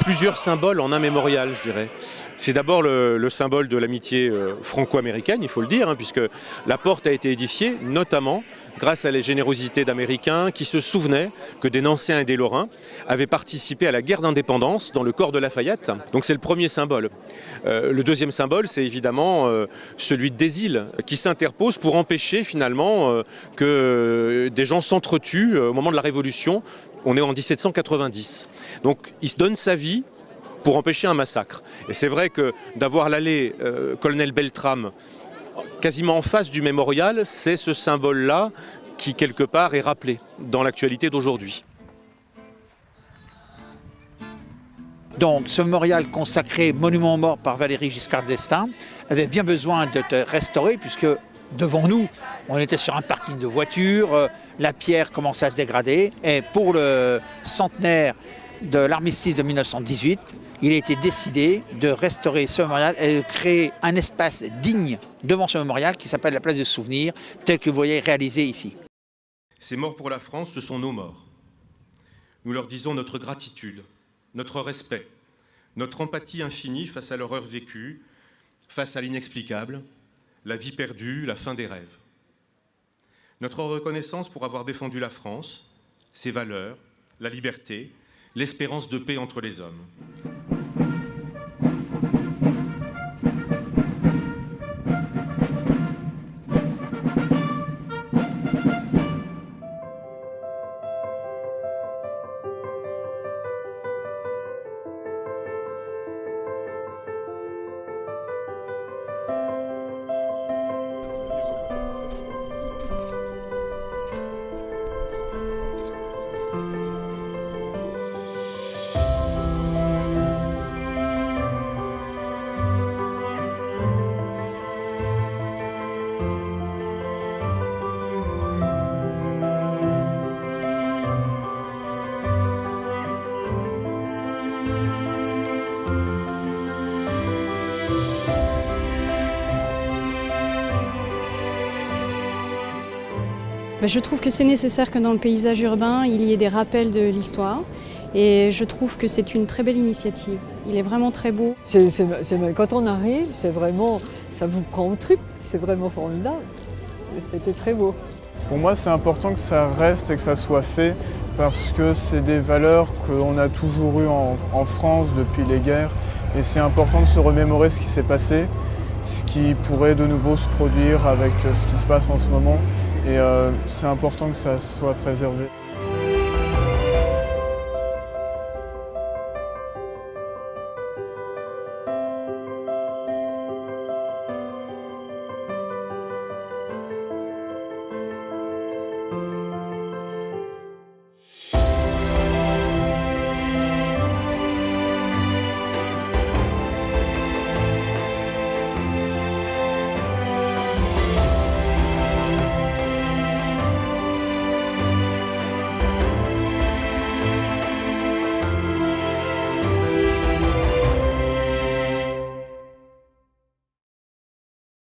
plusieurs symboles en un mémorial, je dirais. C'est d'abord le symbole de l'amitié franco-américaine, il faut le dire, hein, puisque la porte a été édifiée notamment grâce à la générosité d'Américains qui se souvenaient que des Nancéens et des Lorrains avaient participé à la guerre d'indépendance dans le corps de Lafayette. Donc c'est le premier symbole. Le deuxième symbole, c'est évidemment celui des îles qui s'interpose pour empêcher finalement que des gens s'entretuent au moment de la Révolution. On est en 1790. Donc il se donne sa vie pour empêcher un massacre. Et c'est vrai que d'avoir l'allée Colonel Beltrame quasiment en face du mémorial, c'est ce symbole-là qui, quelque part, est rappelé dans l'actualité d'aujourd'hui. Donc, ce mémorial consacré monument aux morts par Valéry Giscard d'Estaing avait bien besoin d'être restauré puisque devant nous, on était sur un parking de voitures, la pierre commençait à se dégrader et pour le centenaire de l'armistice de 1918, il a été décidé de restaurer ce mémorial et de créer un espace digne devant ce mémorial qui s'appelle la place du souvenir, tel que vous voyez réalisé ici. Ces morts pour la France, ce sont nos morts. Nous leur disons notre gratitude, notre respect, notre empathie infinie face à l'horreur vécue, face à l'inexplicable, la vie perdue, la fin des rêves. Notre reconnaissance pour avoir défendu la France, ses valeurs, la liberté, l'espérance de paix entre les hommes. Je trouve que c'est nécessaire que dans le paysage urbain, il y ait des rappels de l'histoire. Et je trouve que c'est une très belle initiative. Il est vraiment très beau. Quand on arrive, c'est vraiment, ça vous prend au trip. C'est vraiment formidable. C'était très beau. Pour moi, c'est important que ça reste et que ça soit fait parce que c'est des valeurs qu'on a toujours eues en France depuis les guerres. Et c'est important de se remémorer ce qui s'est passé, ce qui pourrait de nouveau se produire avec ce qui se passe en ce moment. Et c'est important que ça soit préservé.